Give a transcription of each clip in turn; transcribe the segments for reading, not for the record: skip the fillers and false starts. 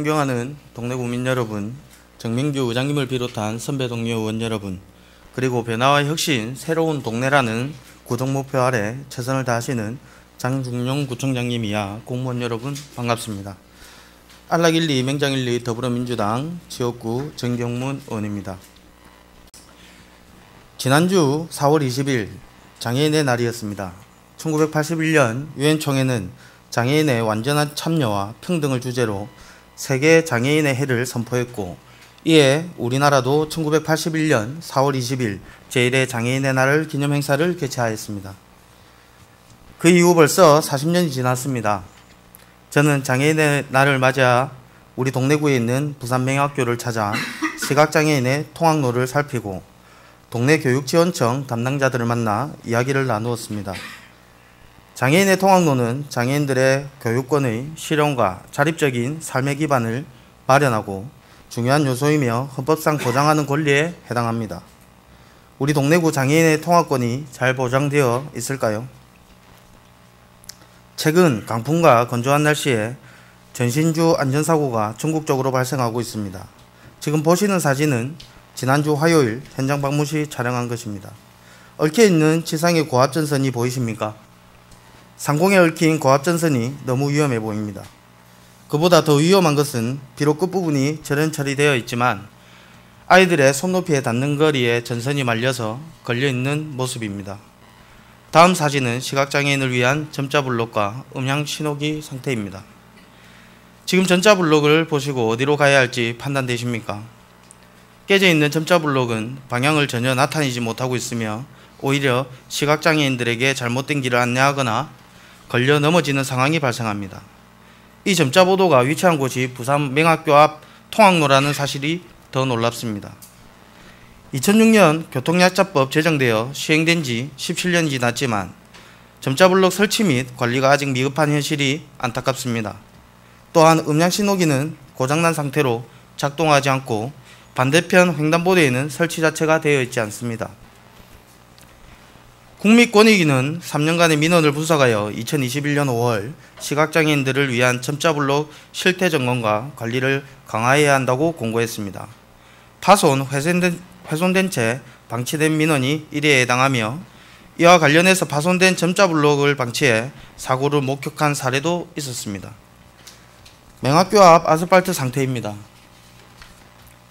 존경하는 동네 구민 여러분, 정민규 의장님을 비롯한 선배 동료 의원 여러분, 그리고 변화와 혁신, 새로운 동네라는 구정 목표 아래 최선을 다하시는 장중용 구청장님이야 공무원 여러분 반갑습니다. 안락 1, 2, 맹장 1, 2 더불어민주당 지역구 정경문 의원입니다. 지난주 4월 20일 장애인의 날이었습니다. 1981년 유엔 총회는 장애인의 완전한 참여와 평등을 주제로 세계 장애인의 해를 선포했고, 이에 우리나라도 1981년 4월 20일 제1회 장애인의 날을 기념 행사를 개최하였습니다. 그 이후 벌써 40년이 지났습니다. 저는 장애인의 날을 맞아 우리 동래구에 있는 부산명예학교를 찾아 시각장애인의 통학로를 살피고 동네 교육지원청 담당자들을 만나 이야기를 나누었습니다. 장애인의 통학로는 장애인들의 교육권의 실현과 자립적인 삶의 기반을 마련하고 중요한 요소이며 헌법상 보장하는 권리에 해당합니다. 우리 동래구 장애인의 통학권이 잘 보장되어 있을까요? 최근 강풍과 건조한 날씨에 전신주 안전사고가 전국적으로 발생하고 있습니다. 지금 보시는 사진은 지난주 화요일 현장 방문 시 촬영한 것입니다. 얽혀 있는 지상의 고압전선이 보이십니까? 상공에 얽힌 고압전선이 너무 위험해 보입니다. 그보다 더 위험한 것은 비록 끝부분이 절연 처리되어 있지만 아이들의 손높이에 닿는 거리에 전선이 말려서 걸려있는 모습입니다. 다음 사진은 시각장애인을 위한 점자블록과 음향 신호기 상태입니다. 지금 점자블록을 보시고 어디로 가야 할지 판단되십니까? 깨져 있는 점자블록은 방향을 전혀 나타내지 못하고 있으며 오히려 시각장애인들에게 잘못된 길을 안내하거나 걸려 넘어지는 상황이 발생합니다. 이 점자보도가 위치한 곳이 부산 명학교 앞 통학로라는 사실이 더 놀랍습니다. 2006년 교통약자법 제정되어 시행된 지 17년이 지났지만 점자블록 설치 및 관리가 아직 미흡한 현실이 안타깝습니다. 또한 음향신호기는 고장난 상태로 작동하지 않고 반대편 횡단보도에는 설치 자체가 되어 있지 않습니다. 국민권익위는 3년간의 민원을 분석하여 2021년 5월 시각장애인들을 위한 점자블록 실태 점검과 관리를 강화해야 한다고 공고했습니다. 파손, 훼손된 채 방치된 민원이 1회에 해당하며 이와 관련해서 파손된 점자블록을 방치해 사고를 목격한 사례도 있었습니다. 명학교 앞 아스팔트 상태입니다.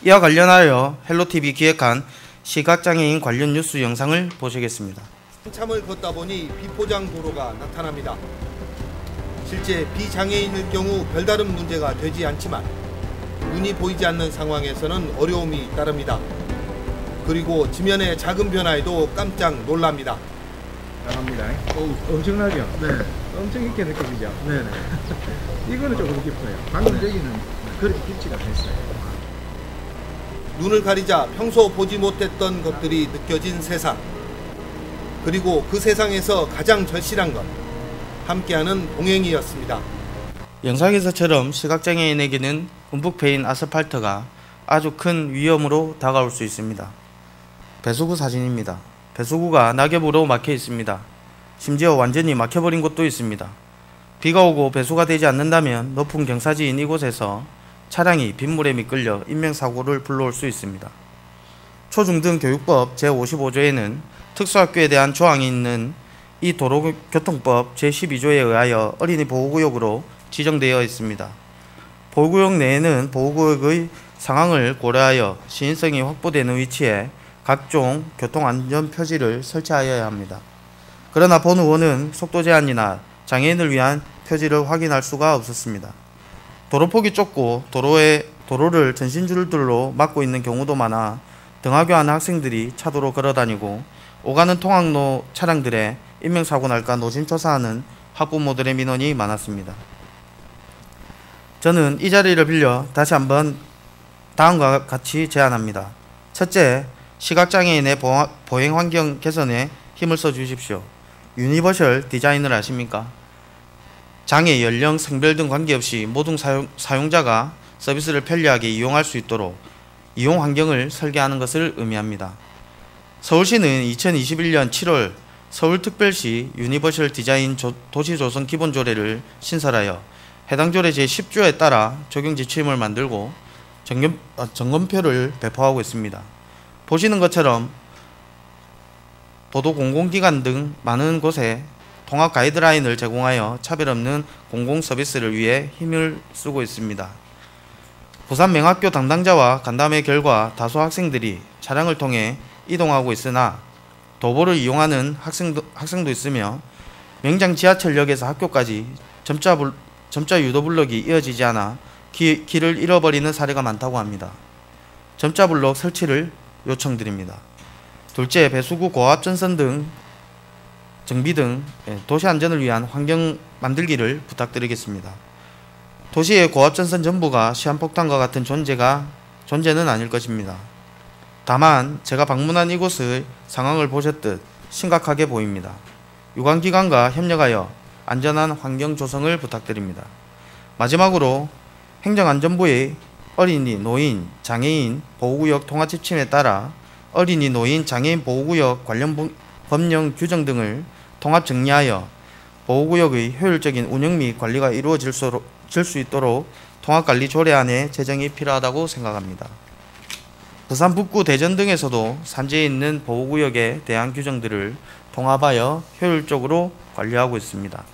이와 관련하여 헬로TV 기획한 시각장애인 관련 뉴스 영상을 보시겠습니다. 한참을 걷다 보니 비포장 도로가 나타납니다. 실제 비장애인일 경우 별다른 문제가 되지 않지만 눈이 보이지 않는 상황에서는 어려움이 따릅니다. 그리고 지면의 작은 변화에도 깜짝 놀랍니다. 나갑니다. 엄청나죠? 네. 엄청 깊게 느껴지죠? 네네. 이거는 조금 깊어요. 방금 여기는 그렇게 깊지가 않았어요. 눈을 가리자 평소 보지 못했던 것들이 느껴진 세상. 그리고 그 세상에서 가장 절실한 것, 함께하는 동행이었습니다. 영상에서처럼 시각장애인에게는 움푹 패인 아스팔트가 아주 큰 위험으로 다가올 수 있습니다. 배수구 사진입니다. 배수구가 낙엽으로 막혀 있습니다. 심지어 완전히 막혀버린 곳도 있습니다. 비가 오고 배수가 되지 않는다면 높은 경사지인 이곳에서 차량이 빗물에 미끌려 인명사고를 불러올 수 있습니다. 초중등교육법 제55조에는 특수학교에 대한 조항이 있는 이 도로교통법 제12조에 의하여 어린이 보호구역으로 지정되어 있습니다. 보호구역 내에는 보호구역의 상황을 고려하여 시인성이 확보되는 위치에 각종 교통안전표지를 설치하여야 합니다. 그러나 본 의원은 속도 제한이나 장애인을 위한 표지를 확인할 수가 없었습니다. 도로폭이 좁고 도로를 전신줄들로 막고 있는 경우도 많아 등하교 하는 학생들이 차도로 걸어다니고 오가는 통학로 차량들에 인명사고 날까 노심초사하는 학부모들의 민원이 많았습니다. 저는 이 자리를 빌려 다시 한번 다음과 같이 제안합니다. 첫째, 시각장애인의 보행환경 개선에 힘을 써 주십시오. 유니버셜 디자인을 아십니까? 장애, 연령, 성별 등 관계없이 모든 사용자가 서비스를 편리하게 이용할 수 있도록 이용 환경을 설계하는 것을 의미합니다. 서울시는 2021년 7월 서울특별시 유니버셜 디자인 도시조성 기본조례를 신설하여 해당 조례 제10조에 따라 적용 지침을 만들고 점검표를 배포하고 있습니다. 보시는 것처럼 도도 공공기관 등 많은 곳에 통합 가이드라인을 제공하여 차별 없는 공공 서비스를 위해 힘을 쓰고 있습니다. 부산 명학교 담당자와 간담회 결과 다수 학생들이 차량을 통해 이동하고 있으나 도보를 이용하는 학생도 있으며 명장 지하철역에서 학교까지 점자 유도 블록이 이어지지 않아 길을 잃어버리는 사례가 많다고 합니다. 점자 블록 설치를 요청드립니다. 둘째, 배수구 고압전선 등 정비 등 도시 안전을 위한 환경 만들기를 부탁드리겠습니다. 도시의 고압전선 전부가 시한폭탄과 같은 존재는 아닐 것입니다. 다만 제가 방문한 이곳의 상황을 보셨듯 심각하게 보입니다. 유관기관과 협력하여 안전한 환경 조성을 부탁드립니다. 마지막으로 행정안전부의 어린이, 노인, 장애인 보호구역 통합 지침에 따라 어린이, 노인, 장애인 보호구역 관련 법령 규정 등을 통합 정리하여 보호구역의 효율적인 운영 및 관리가 이루어질 수 있도록 통합관리 조례안의 제정이 필요하다고 생각합니다. 부산 북구 대전 등에서도 산지에 있는 보호구역에 대한 규정들을 통합하여 효율적으로 관리하고 있습니다.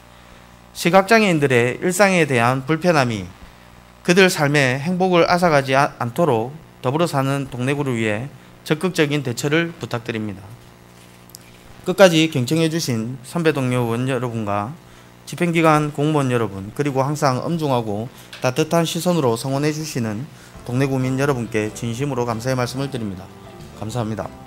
시각장애인들의 일상에 대한 불편함이 그들 삶의 행복을 앗아가지 않도록 더불어 사는 동래구를 위해 적극적인 대처를 부탁드립니다. 끝까지 경청해 주신 선배 동료 의원 여러분과 집행기관 공무원 여러분, 그리고 항상 엄중하고 따뜻한 시선으로 성원해 주시는 동래구민 여러분께 진심으로 감사의 말씀을 드립니다. 감사합니다.